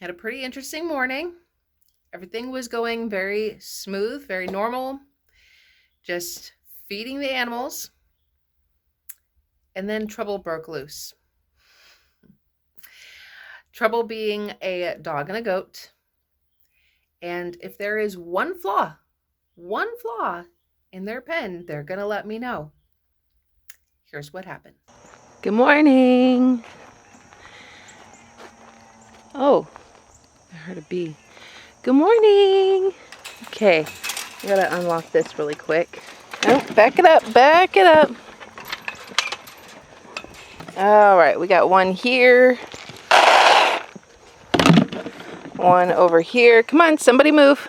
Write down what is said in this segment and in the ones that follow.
Had a pretty interesting morning. Everything was going very smooth, very normal, just feeding the animals. And then trouble broke loose. Trouble being a dog and a goat. And if there is one flaw in their pen, they're going to let me know. Here's what happened. Good morning. Oh, I heard a bee. Good morning. Okay, I gotta unlock this really quick. Oh, back it up, back it up. All right, we got one here. One over here. Come on, somebody move.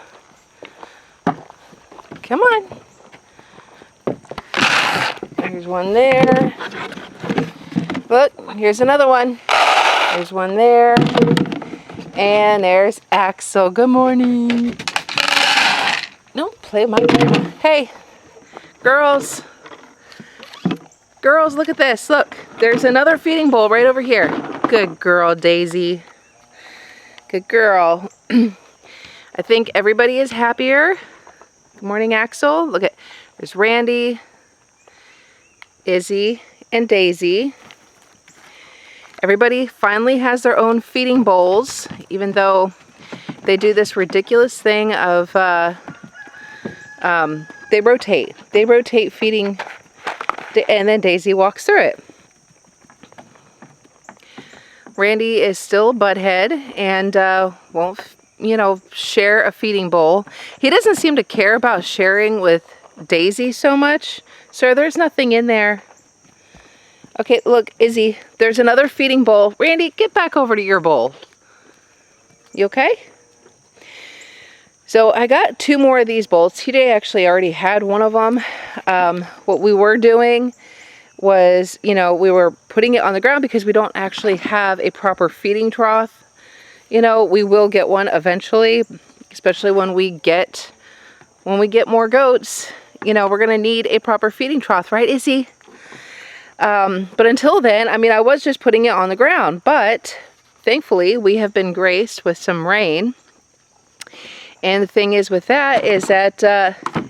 Come on. There's one there. Look, here's another one. There's one there. And there's Axel. Good morning. Don't play with my... Hey, girls. Girls, look at this. Look, there's another feeding bowl right over here. Good girl, Daisy. Good girl. I think everybody is happier. Good morning, Axel. Look at, there's Randy, Izzy, and Daisy. Everybody finally has their own feeding bowls, even though they do this ridiculous thing of, they rotate. They rotate feeding, and then Daisy walks through it. Randy is still a butthead and won't, share a feeding bowl. He doesn't seem to care about sharing with Daisy so much. So there's nothing in there. Okay, look, Izzy, there's another feeding bowl. Randy, get back over to your bowl. You okay? So I got 2 more of these bowls. TJ actually already had one of them. What we were doing was, we were putting it on the ground because we don't actually have a proper feeding trough. We will get one eventually, especially when we get more goats. We're going to need a proper feeding trough, right, Izzy? But until then, I was just putting it on the ground, but thankfully we have been graced with some rain. And the thing is with that is that,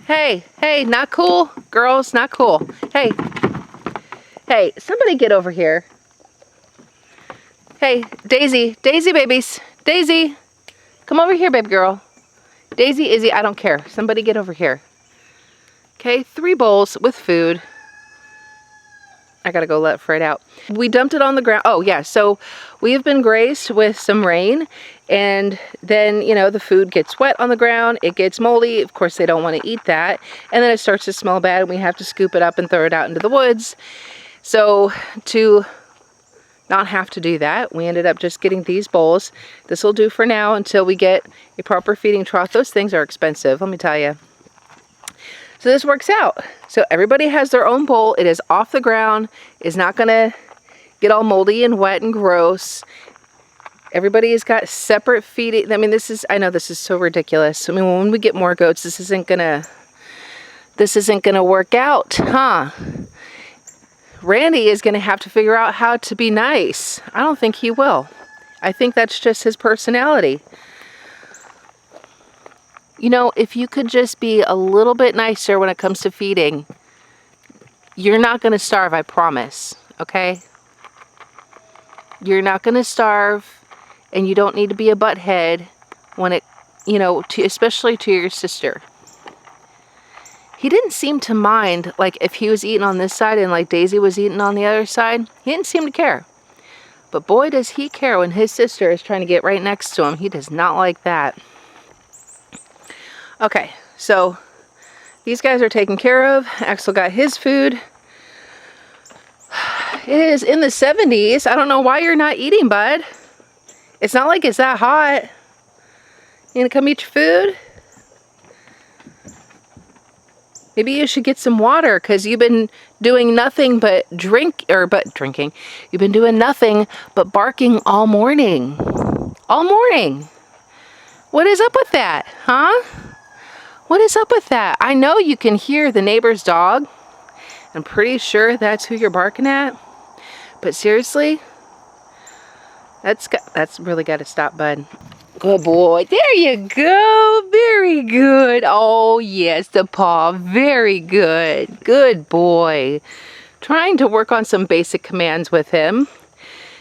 hey, not cool, girls, not cool. Hey, somebody get over here. Hey, Daisy babies, Daisy, come over here, baby girl. Daisy, Izzy, I don't care. Somebody get over here. Okay, 3 bowls with food. I gotta go let Fred out. We dumped it on the ground. Oh yeah, so we have been graced with some rain, and then, the food gets wet on the ground, it gets moldy. Of course, they don't want to eat that. And then it starts to smell bad, and we have to scoop it up and throw it out into the woods. So to not have to do that, we ended up just getting these bowls. This will do for now until we get a proper feeding trough. Those things are expensive, let me tell you. So this works out. So everybody has their own bowl. It is off the ground. It's not going to get all moldy and wet and gross. Everybody has got separate feeding. I know this is so ridiculous. When we get more goats, this isn't gonna work out, huh? Randy is gonna have to figure out how to be nice. I don't think he will. I think that's just his personality. If you could just be a little bit nicer when it comes to feeding, you're not going to starve, I promise, okay? You're not going to starve, and you don't need to be a butthead when it, especially to your sister. He didn't seem to mind, if he was eating on this side and Daisy was eating on the other side. He didn't seem to care. But boy, does he care when his sister is trying to get right next to him. He does not like that. Okay, so these guys are taken care of. Axel got his food. It is in the 70s. I don't know why you're not eating, bud. It's not like it's that hot. You gonna come eat your food? Maybe you should get some water, because you've been doing nothing but drinking. You've been doing nothing but barking all morning. All morning. What is up with that, huh? What is up with that? I know you can hear the neighbor's dog. I'm pretty sure that's who you're barking at. But seriously, that's really got to stop, bud. Good boy. There you go. Very good. Oh, yes, the paw. Very good. Good boy. Trying to work on some basic commands with him.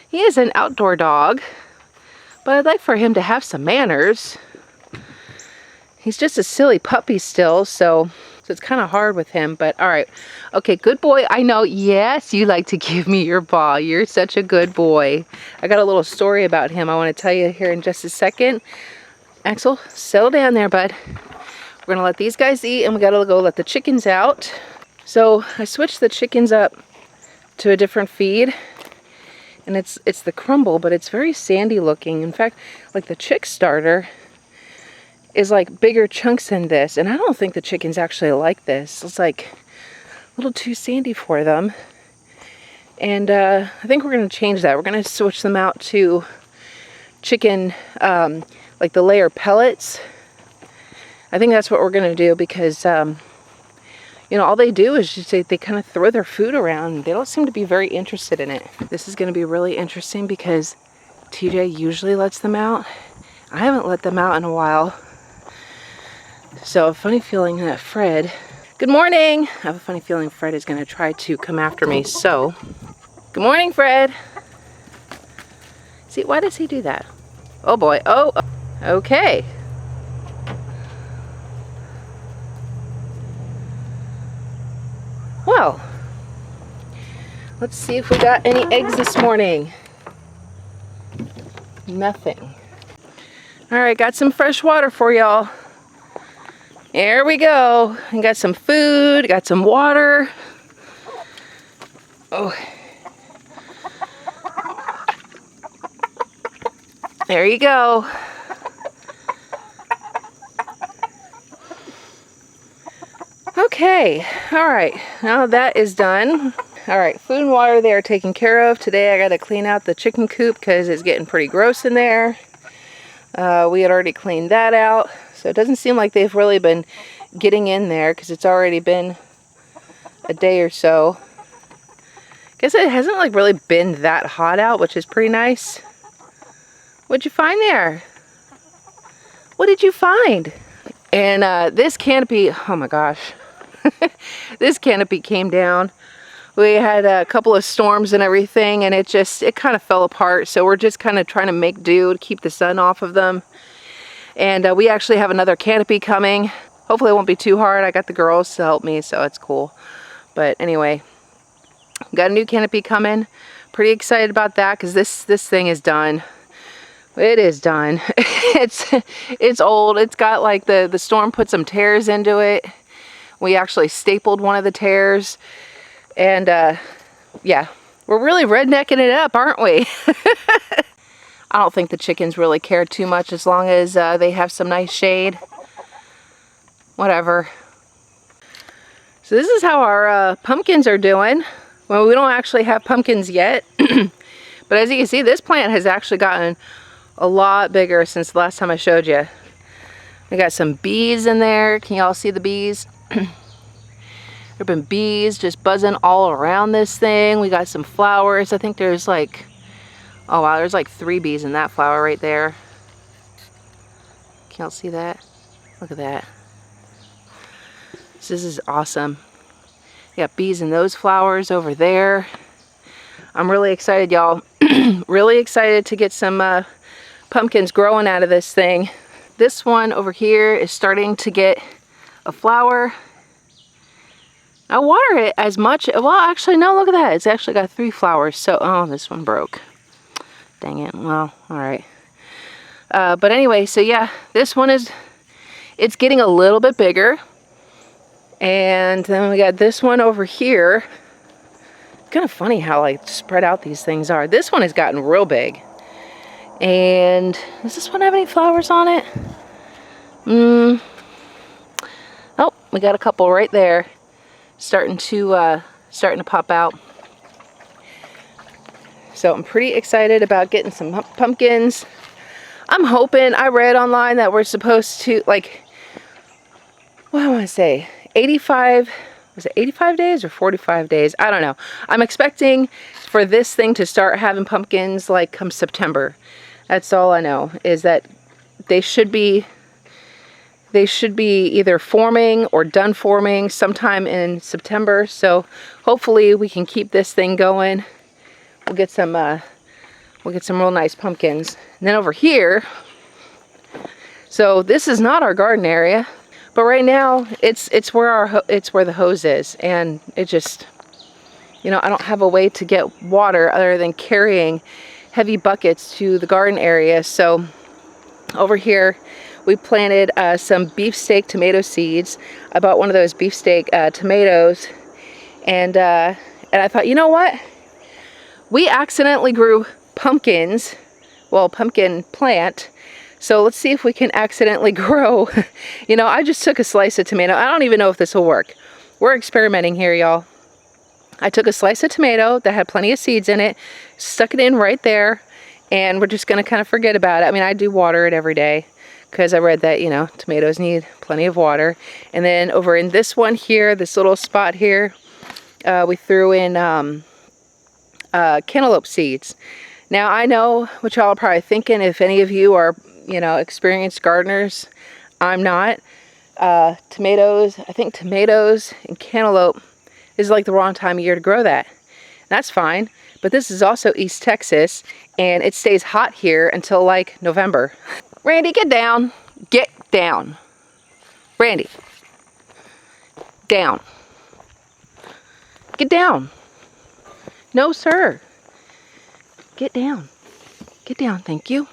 He is an outdoor dog, but I'd like for him to have some manners. He's just a silly puppy still, so it's kind of hard with him, but all right. Okay, good boy. I know, yes, you like to give me your paw. You're such a good boy. I got a little story about him I want to tell you here in just a second. Axel, settle down there, bud. We're gonna let these guys eat, and we gotta go let the chickens out. So I switched the chickens up to a different feed, and it's the crumble, but it's very sandy looking. In fact, like the chick starter is like bigger chunks than this, and I don't think the chickens actually like this. It's like a little too sandy for them, and I think we're going to change that. We're going to switch them out to chicken, like the layer pellets. I think that's what we're going to do because you know, all they do is just they kind of throw their food around. They don't seem to be very interested in it. This is going to be really interesting because TJ usually lets them out. I haven't let them out in a while. So a funny feeling that Fred, good morning. I have a funny feeling Fred is going to try to come after me. So, good morning, Fred. See, why does he do that? Oh boy, oh, okay. Well, let's see if we got any eggs this morning. Nothing. All right, got some fresh water for y'all. There we go. I got some food, got some water. Oh. There you go. Okay, all right, now that is done. All right, food and water they are taken care of. Today I gotta clean out the chicken coop because it's getting pretty gross in there. We had already cleaned that out. So it doesn't seem like they've really been getting in there because it's already been a day or so. Guess it hasn't like really been that hot out, which is pretty nice. What'd you find there? What did you find? And this canopy, oh my gosh. This canopy came down. We had a couple of storms and everything, and it kind of fell apart. So we're just kind of trying to make do to keep the sun off of them. And we actually have another canopy coming. Hopefully it won't be too hard. I got the girls to help me, so it's cool. But anyway, got a new canopy coming. Pretty excited about that because this thing is done. It is done. It's old. It's got like the storm put some tears into it. We actually stapled one of the tears. And yeah, we're really rednecking it up, aren't we? I don't think the chickens really care too much as long as they have some nice shade. Whatever. So this is how our pumpkins are doing. Well, we don't actually have pumpkins yet. But as you can see, this plant has actually gotten a lot bigger since the last time I showed you. We got some bees in there. Can y'all see the bees? There have been bees just buzzing all around this thing. We got some flowers. I think there's like, oh wow, there's like 3 bees in that flower right there. Can y'all see that? Look at that. So this is awesome. We got bees in those flowers over there. I'm really excited, y'all. Really excited to get some pumpkins growing out of this thing. This one over here is starting to get a flower. I water it as much. Well, actually, no, look at that. It's actually got 3 flowers. So, oh, this one broke. Dang it. Well, all right. But anyway, so yeah, this one it's getting a little bit bigger. And then we got this one over here. It's kind of funny how like spread out these things are. This one has gotten real big. And does this one have any flowers on it? Oh, we got a couple right there. Starting to pop out. So I'm pretty excited about getting some pumpkins. I'm hoping, I read online that we're supposed to, like, what do I want to say? 85, was it 85 days or 45 days? I don't know. I'm expecting for this thing to start having pumpkins like come September. That's all I know, is that they should be either forming or done forming sometime in September. So hopefully we can keep this thing going. We'll get some real nice pumpkins. And then over here, so this is not our garden area, but right now it's where the hose is, and it just, you know, I don't have a way to get water other than carrying heavy buckets to the garden area. So over here we planted some beefsteak tomato seeds. I bought one of those beefsteak tomatoes, and I thought, you know what? We accidentally grew pumpkins, well, pumpkin plant. So let's see if we can accidentally grow. You know, I just took a slice of tomato. I don't even know if this will work. We're experimenting here, y'all. I took a slice of tomato that had plenty of seeds in it, stuck it in right there, and we're just gonna kind of forget about it. I mean, I do water it every day because I read that, you know, tomatoes need plenty of water. And then over in this one here, this little spot here, we threw in cantaloupe seeds. Now, I know what y'all are probably thinking, if any of you are, you know, experienced gardeners. I'm not. Tomatoes, I think tomatoes and cantaloupe is like the wrong time of year to grow that. That's fine, but this is also East Texas, and it stays hot here until like November. Randy, get down. Get down. Randy. Down. Get down. No, sir. Get down. Get down, thank you.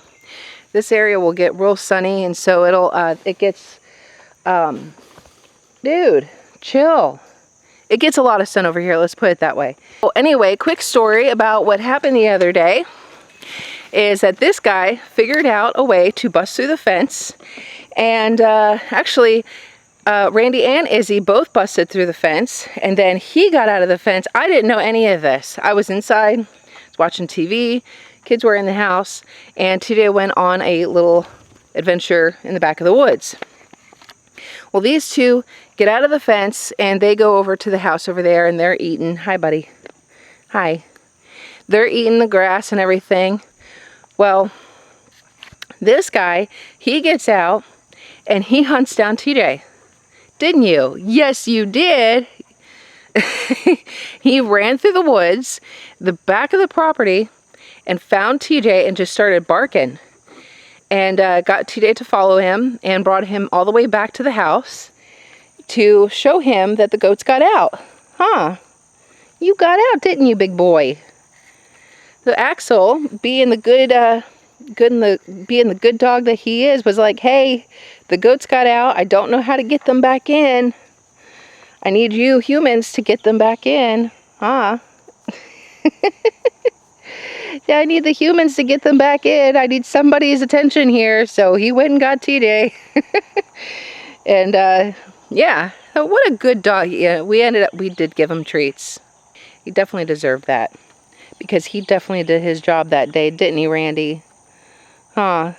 This area will get real sunny, and so it gets, dude, chill. It gets a lot of sun over here, let's put it that way. Well, anyway, quick story about what happened the other day is that this guy figured out a way to bust through the fence, and actually, Randy and Izzy both busted through the fence, and then he got out of the fence. I didn't know any of this. I was inside, I was watching TV, kids were in the house, and TJ went on a little adventure in the back of the woods. Well, these two get out of the fence, and they go over to the house over there, and they're eating. Hi, buddy. Hi. They're eating the grass and everything. Well, this guy, he gets out, and he hunts down TJ. Didn't you? Yes, you did. He ran through the woods, the back of the property, and found TJ and just started barking. And got TJ to follow him and brought him all the way back to the house to show him that the goats got out. Huh? You got out, didn't you, big boy? So Axel, being the good dog that he is, was like, hey, the goats got out. I don't know how to get them back in. I need you humans to get them back in. Huh? Yeah, I need the humans to get them back in. I need somebody's attention here. So he went and got TJ. And yeah, what a good dog. Yeah, we did give him treats. He definitely deserved that, because he definitely did his job that day, didn't he, Randy? Huh?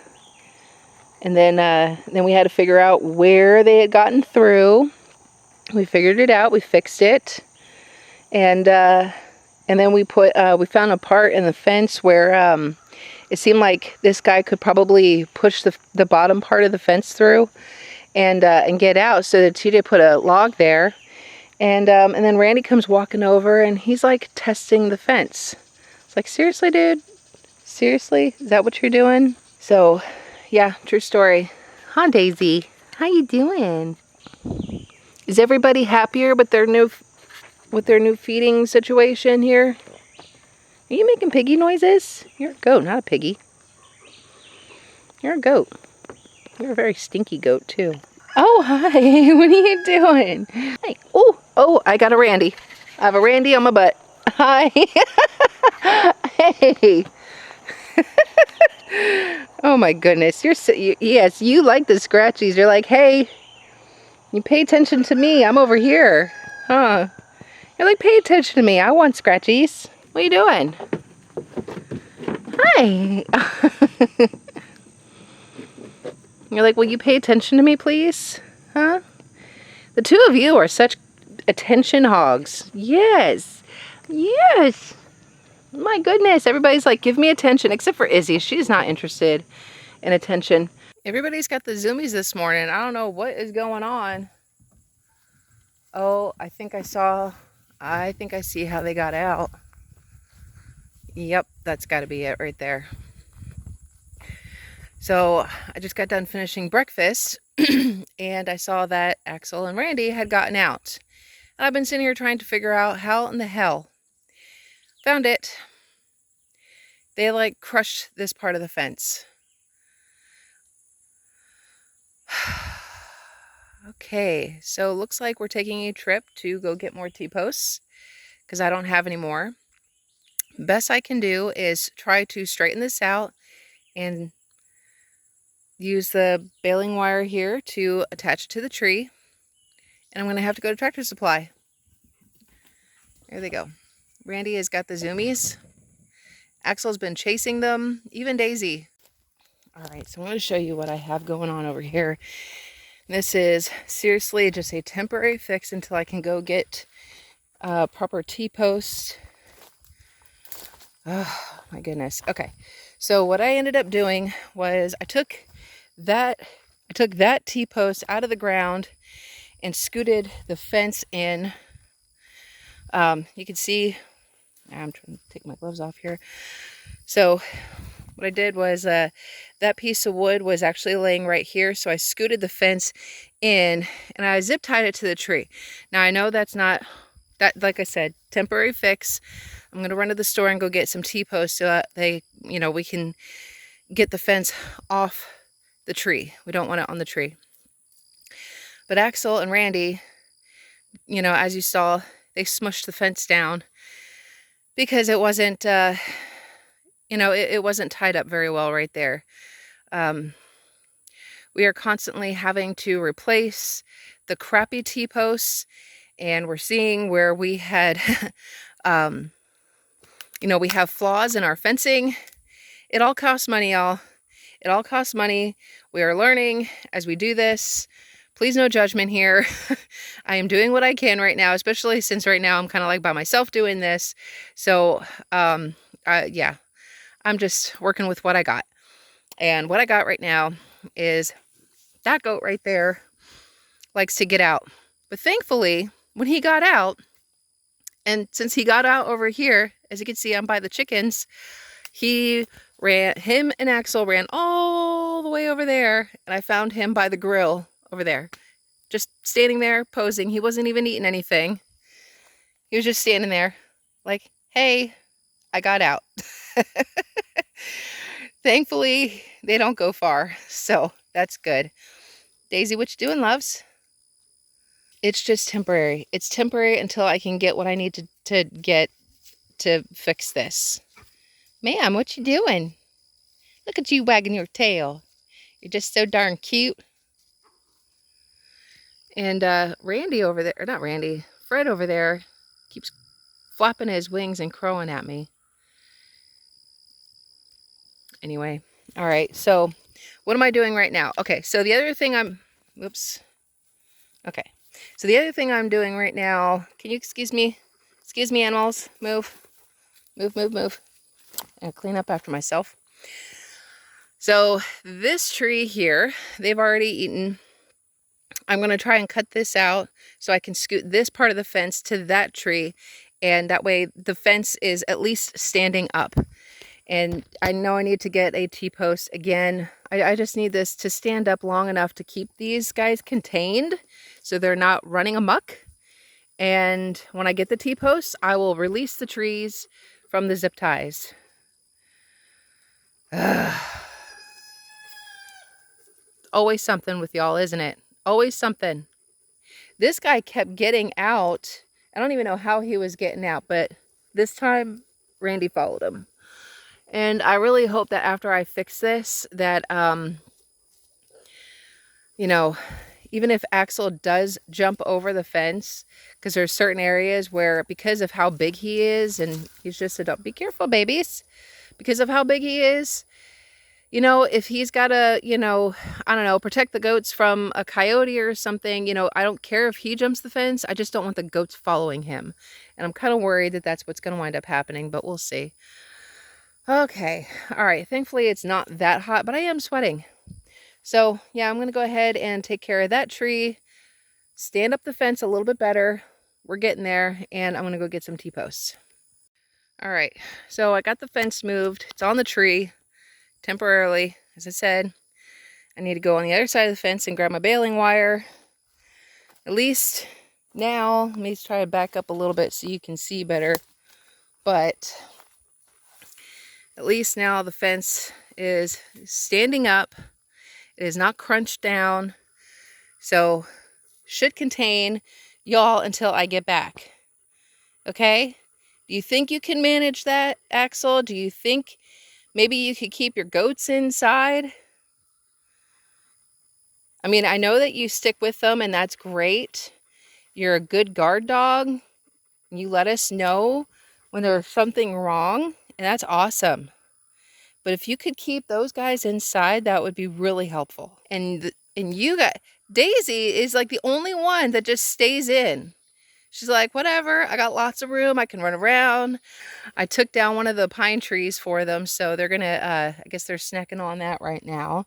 And then we had to figure out where they had gotten through. We figured it out. We fixed it, and then we found a part in the fence where it seemed like this guy could probably push the bottom part of the fence through and get out. So that TJ put a log there, and then Randy comes walking over, and he's like testing the fence. It's like, seriously, dude? Seriously? Is that what you're doing? So, yeah, true story. Huh, Daisy? How you doing? Is everybody happier with their new feeding situation here? Are you making piggy noises? You're a goat, not a piggy. You're a goat. You're a very stinky goat, too. Oh, hi. What are you doing? Hey. Oh, I got a Randy. I have a Randy on my butt. Hi. Hey. Oh my goodness. Yes, you like the scratchies. You're like, hey, you pay attention to me. I'm over here. Huh? You're like, pay attention to me. I want scratchies. What are you doing? Hi. You're like, will you pay attention to me, please? Huh? The two of you are such attention hogs. Yes. Yes. My goodness. Everybody's like, give me attention. Except for Izzy. She's not interested in attention. Everybody's got the zoomies this morning. I don't know what is going on. Oh, I think I see how they got out. Yep, that's got to be it right there. So I just got done finishing breakfast and I saw that Axel and Randy had gotten out. And I've been sitting here trying to figure out how in the hell. Found it. They like crushed this part of the fence. Okay, so looks like we're taking a trip to go get more T-posts because I don't have any more. Best I can do is try to straighten this out and use the baling wire here to attach it to the tree. And I'm going to have to go to Tractor Supply. There they go. Randy has got the zoomies. Axel's been chasing them, even Daisy. All right, so I'm going to show you what I have going on over here. This is seriously just a temporary fix until I can go get proper T-posts. Oh my goodness. Okay, so what I ended up doing was I took that T-post out of the ground and scooted the fence in. You can see, I'm trying to take my gloves off here. So what I did was that piece of wood was actually laying right here. So I scooted the fence in and I zip tied it to the tree. Now I know that's not, like I said, temporary fix. I'm going to run to the store and go get some T-posts so that we can get the fence off the tree. We don't want it on the tree. But Axel and Randy, as you saw, they smushed the fence down because it wasn't, it wasn't tied up very well right there. We are constantly having to replace the crappy T-posts, and we're seeing where we had, we have flaws in our fencing. It all costs money, y'all. It all costs money. We are learning as we do this. Please, no judgment here. I am doing what I can right now, especially since right now I'm kind of like by myself doing this. So, yeah, I'm just working with what I got. And what I got right now is that goat right there likes to get out. But thankfully, when he got out, and since he got out over here, as you can see, I'm by the chickens, him and Axel ran all the way over there, and I found him by the grill over there, just standing there posing. He wasn't even eating anything. He was just standing there like, hey, I got out. Thankfully, they don't go far, so that's good. Daisy, what you doing, loves? It's just temporary. It's temporary until I can get what I need to get to fix this. Ma'am, what you doing? Look at you wagging your tail. You're just so darn cute. And Randy over there, or not Randy, Fred over there keeps flapping his wings and crowing at me. Anyway, all right, so what am I doing right now? Okay, so the other thing Okay, so the other thing I'm doing right now, can you excuse me? Excuse me, animals, move. Move, move, move. And clean up after myself. So this tree here, they've already eaten. I'm going to try and cut this out so I can scoot this part of the fence to that tree. And that way the fence is at least standing up. And I know I need to get a T-post again. I just need this to stand up long enough to keep these guys contained so they're not running amok. And when I get the T-posts, I will release the trees from the zip ties. Always something with y'all, isn't it? Always something. This guy kept getting out. I don't even know how he was getting out, but this time Randy followed him. And I really hope that after I fix this, that, even if Axel does jump over the fence, because there's certain areas where, because of how big he is, and he's just a dog, be careful, babies, because of how big he is, if he's got to, I don't know, protect the goats from a coyote or something, I don't care if he jumps the fence. I just don't want the goats following him. And I'm kind of worried that that's what's going to wind up happening, but we'll see. Okay. All right. Thankfully, it's not that hot, but I am sweating. So yeah, I'm gonna go ahead and take care of that tree, stand up the fence a little bit better. We're getting there, and I'm gonna go get some T-posts. All right, so I got the fence moved. It's on the tree temporarily. As I said, I need to go on the other side of the fence and grab my baling wire. At least now, let me try to back up a little bit so you can see better. But at least now the fence is standing up. It is not crunched down. So should contain y'all until I get back. Okay? Do you think you can manage that, Axel? Do you think maybe you could keep your goats inside? I mean, I know that you stick with them and that's great. You're a good guard dog. You let us know when there's something wrong, and that's awesome. But if you could keep those guys inside, that would be really helpful. And you got Daisy is like the only one that just stays in. She's like, whatever, I got lots of room, I can run around. I took down one of the pine trees for them, so they're gonna, I guess they're snacking on that right now.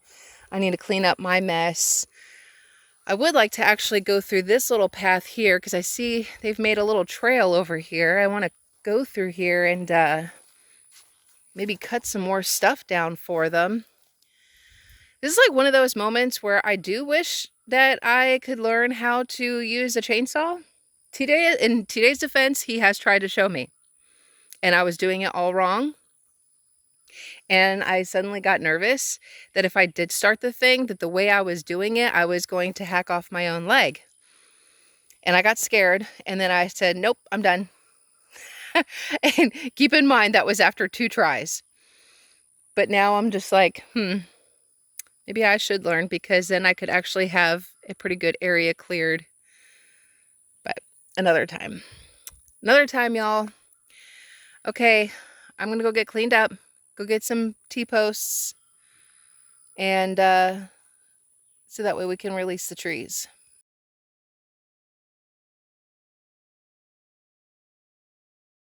I need to clean up my mess. I would like to actually go through this little path here because I see they've made a little trail over here. I want to go through here and maybe cut some more stuff down for them. This is like one of those moments where I do wish that I could learn how to use a chainsaw. Today, in today's defense, he has tried to show me, and I was doing it all wrong. And I suddenly got nervous that if I did start the thing, that the way I was doing it, I was going to hack off my own leg. And I got scared, and then I said, nope, I'm done. And keep in mind, that was after 2 tries. But now I'm just like, maybe I should learn, because then I could actually have a pretty good area cleared. But another time. Another time, y'all. Okay, I'm going to go get cleaned up, go get some T-posts, and so that way we can release the trees.